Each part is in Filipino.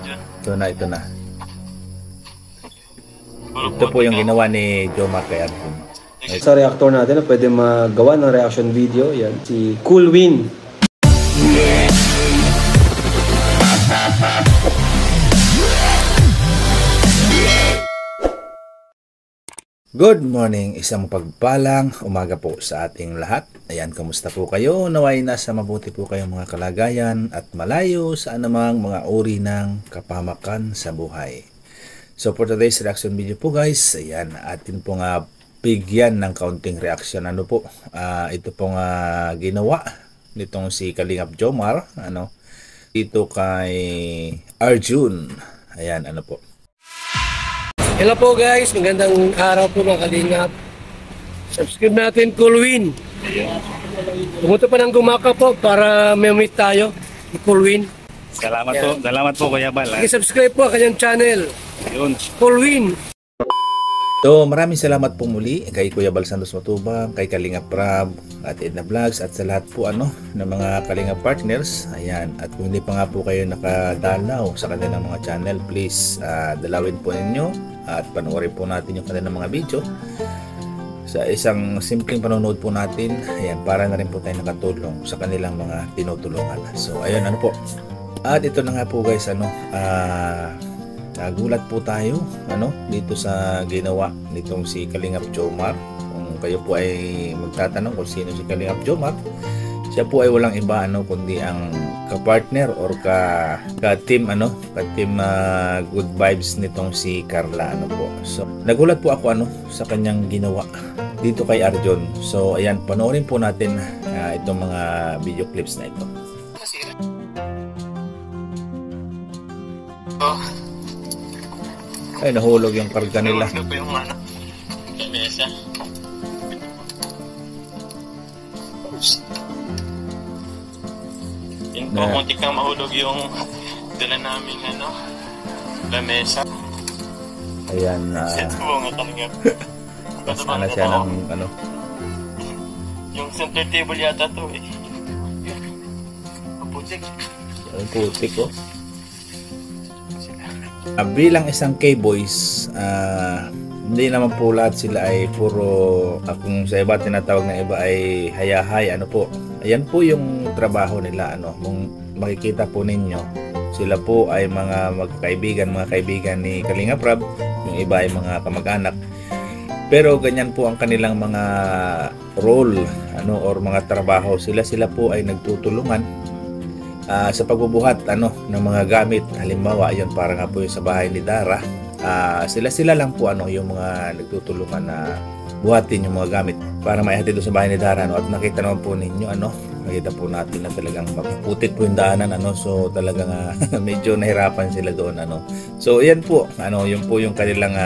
Ito na, ito na. Ito po yung ginawa ni Jomar kay Arjun. Sa reactor natin na pwede magawa ng reaction video, yan si Cool Win. Good morning, isang pagpalang umaga po sa ating lahat. Ayan, kamusta po kayo? Naway nasa mabuti po kayong mga kalagayan at malayo sa anumang mga uri ng kapamakan sa buhay. So for today's reaction video po guys, ayan, atin po nga bigyan ng kaunting reaction. Ano po, ito po nga ginawa nitong si Kalingap Jomar, dito kay Arjun. Ayan, ano po. Hello po guys, magandang araw po mga Kalingap. Subscribe natin Cool Win. Pumunta pa ng Gumaka po para may-meet tayo ni Cool Win. Salamat po Kuya Bal. Subscribe po ang kanyang channel. Yun. Cool Win. So maraming salamat po muli kay Kuya Bal Santos Matubang, kay Kalingap Prab, at Edna Vlogs, at sa lahat po ng mga Kalingap partners. Ayan, at kung hindi pa nga po kayo nakadalaw sa kanilang mga channel, please dalawin po ninyo at panoorin po natin yung kanilang mga video. Sa isang simpleng panonood po natin, ayan, para na rin po tayo nakatulong sa kanilang mga tinutulungan. So ayun, ano po. At ito na nga po guys, nagulat po tayo dito sa ginawa nitong si Kalingap Jomar. Kung kayo po ay magtatanong kung sino si Kalingap Jomar, siya po ay walang iba kundi ang ka-partner or ka-team ka-team good vibes nitong si Carla po. So nagulat po ako sa kanyang ginawa dito kay Arjun. So ayan, panoorin po natin itong mga video clips na ito. Ay, nahulog yung karga nila. Ano po yung lamesa? Yung kumunti kang mahulog yung dala naming lamesa. Ayan, Set po nga Kalingap. sana siya ng Yung center table yata to eh. Putik. Ang putik bilang isang K-boys, hindi naman po lahat sila ay puro, kung sa iba tinatawag na iba ay hayahay, po. Ayan po yung trabaho nila, kung makikita po ninyo, sila po ay mga kaibigan ni Kalingap Prab, yung iba ay mga kamag-anak. Pero ganyan po ang kanilang mga role, or mga trabaho. Sila po ay nagtutulungan sa pagbubuhat ng mga gamit. Halimbawa, yun para nga po yung sa bahay ni Dara. Sila lang po yung mga nagtutulungan na buhatin yung mga gamit para maihatid doon sa bahay ni Dara. At nakita naman po ninyo, nakita po natin na talagang mapuputik po yung daanan. So talagang medyo nahirapan sila doon. So yan po, yun po yung kanilang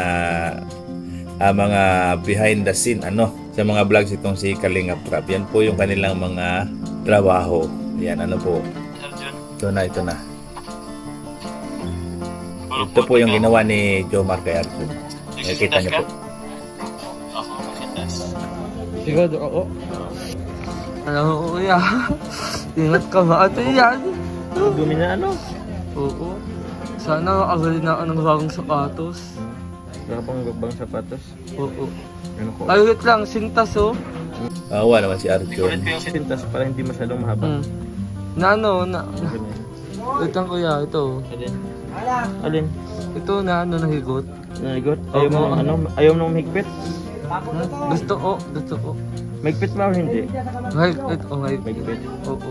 mga behind the scene sa mga vlogs itong si Kalingap Prab. Yan po yung kanilang mga trabaho. Yan po. Ito na. Ito po yung ginawa ni Jomar kay Arjun. Nakikita niyo po. Ako, makitas. Sigado ako. Alam mo kuya, ingat ka ba ito yan? Dumi na Oo. Sana makagali na ng bagong sapatos. Nakapang sapatos. Oo. Ay, wait lang, sintas Wala naman si Arjun. Ikulit ko yung sintas para hindi masyadong mahaba. Wait lang kuya, ito. Alin? Ito nahigot. Naligot? Ayaw mo mahigpit? Gusto ko. Mahigpit ba o hindi? Mahigpit. Oo.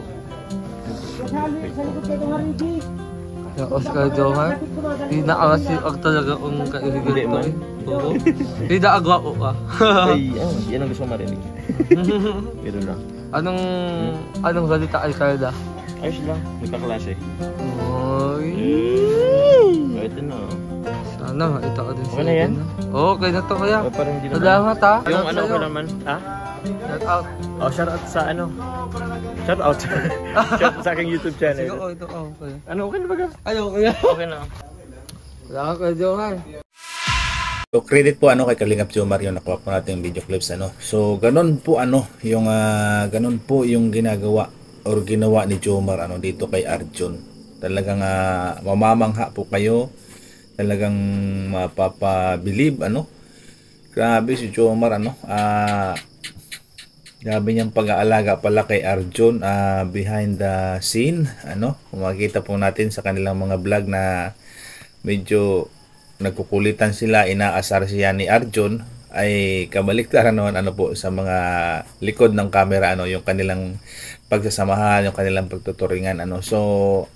Oscar Johan, hindi nakakasiag talaga kung kaibigan Hindi ko man. Oo. Hindi naagawa ko ka. Ay, yan ang gusto mo marinig. Pero lang. Anong salita kay Carla? Ayos lang, nagkaklase. Oy. Ito na. Sana makita ka din Okay na yan? Okay na to kuya. Parang hindi naman. Salamat ha. Yung ko naman, Shout out. Shout out sa Shout out. Shout out sa aking YouTube channel. Sige, ito okay. Okay na ba ka? Kuya. Okay na. Salamat kay Johan. So credit po kay Kalingap Jomar yung nakuha po natin yung video clips. So ganun po ganun po yung ginagawa or ginawa ni Jomar dito kay Arjun. talagang mamamangha po kayo, talagang mapapabilib grabe si Jomar grabe niyang pag-aalaga pala kay Arjun behind the scene kung makikita po natin sa kanilang mga vlog na medyo nagkukulitan sila, inaasar siya ni Arjun, ay kabaliktaran naman po sa mga likod ng camera yung kanilang pagsasamahan, yung kanilang pagtuturingan so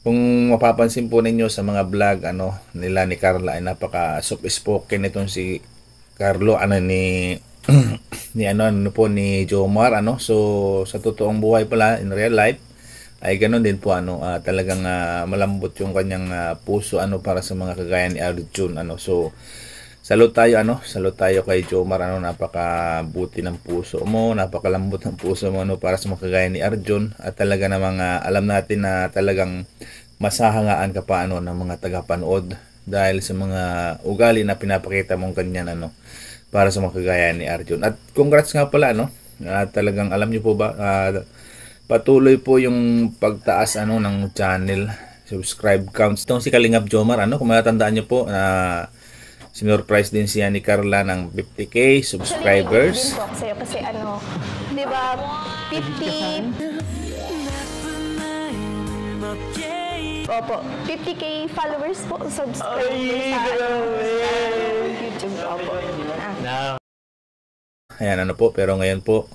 kung mapapansin po ninyo sa mga vlog nila ni Carla ay napaka soft spoken itong si Carlo ni ni Jomar so sa totoong buhay pala in real life ay ganoon din po talagang malambot yung kanyang puso para sa mga kagaya ni Arjun so salute tayo kay Jomar napakabuti ng puso mo, napakalambot ng puso mo para sa mga kagaya ni Arjun at talaga namang alam natin na talagang masahangaan ka pa ng mga tagapanood dahil sa mga ugali na pinapakita mong kanyan para sa mga kagaya ni Arjun. At congrats nga pala talagang alam niyo po ba patuloy po yung pagtaas ng channel subscribe counts itong si Kalingap Jomar kung matandaan niyo po sinurprise din siya ni Carla ng 50k subscribers. Sa'yo kasi di ba 50 Opo, 50k followers po, subscribers sa YouTube. Opo. Ayan po, pero ngayon po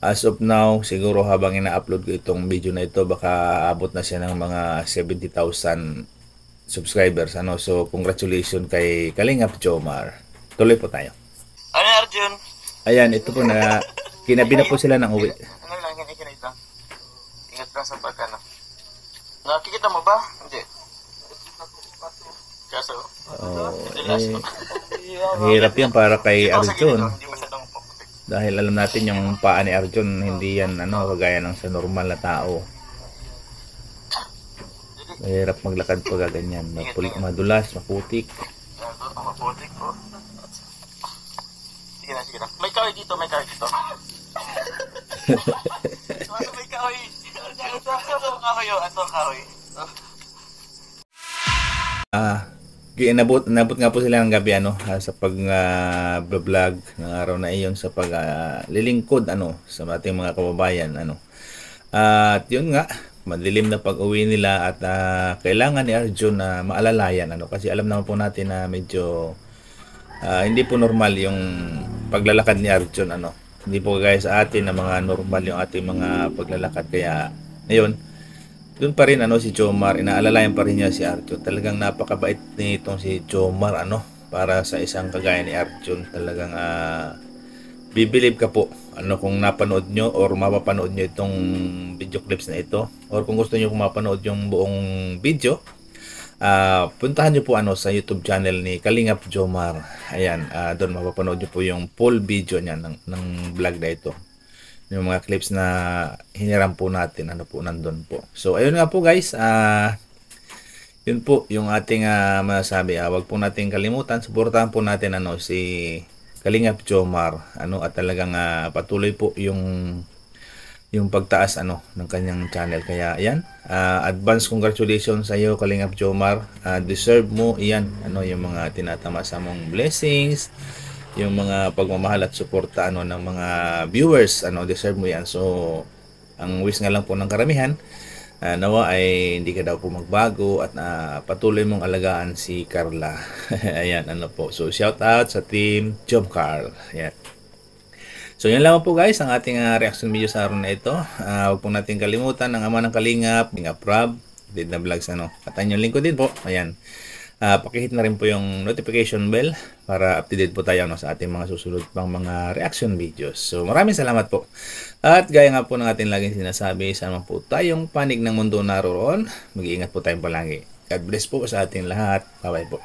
as of now, siguro habang ina-upload ko itong video na ito, baka abot na siya ng mga 70,000 subscribers so congratulations kay Kalingap Jomar. Tuloy po tayo. Arjun? Ayan, ito po na kinabi na po sila ng uwi. Lang, kinait lang. Ingat lang sa nakikita mo ba? Hindi. Kaso? Hirap yan para kay Arjun. Hindi masyadong puputik. Dahil alam natin yung paa ni Arjun, hindi yan kagaya ng sa normal na tao. Mahirap maglakad pag ganyan. Madulas, maputik. Maputik po. Sige na. May kahoy dito. May kahoy. Ito kahoy. Nabot nga po sila ng gabi sa pag-vlog ng araw na iyon sa paglilingkod sa ating mga kababayan at yun nga madilim na pag-uwi nila at kailangan ni Arjun na maalalayan kasi alam naman po natin na medyo hindi po normal yung paglalakad ni Arjun hindi po kagaya sa atin na mga normal yung ating mga paglalakad kaya ngayon doon pa rin si Jomar, inaalalayan pa rin niya si Arjun. Talagang napakabait nitong si Jomar para sa isang kagaya ni Arjun. Talagang bibilib ka po kung napanood nyo or mapapanood nyo itong video clips na ito or kung gusto nyo mapanood yung buong video puntahan nyo po sa YouTube channel ni Kalingap Jomar. Ayan, doon mapapanood nyo po yung full video niya ng vlog na ito. Yung mga clips na hiniram po natin po nandun po. So ayun nga po guys, yun po yung ating masasabi. Wag po natin kalimutan, suportahan po natin si Kalingap Jomar at talagang patuloy po yung pagtaas ng kanyang channel. Kaya ayan, advance congratulations sa iyo Kalingap Jomar. Deserve mo iyan yung mga tinatamasa mong blessings, yung mga pagmamahal at suporta ng mga viewers deserve mo yan. So ang wish nga lang po ng karamihan nawa ay hindi ka daw po magbago at patuloy mong alagaan si Carla. Ayan po. So shout out sa team Job Carl. Ayan. So yun lang po guys ang ating reaction video sa araw na ito. Huwag po natin kalimutan ang ama ng Kalingap, Rob, did na vlogs at ang link ko din po. Ayan. Pakihit na rin po yung notification bell para up-to-date po tayo sa ating mga susunod pang mga reaction videos. So maraming salamat po. At gaya nga po ng ating laging sinasabi, sana po tayong panig ng mundo naroon. Mag-iingat po tayong palagi. God bless po sa ating lahat. Bye-bye po.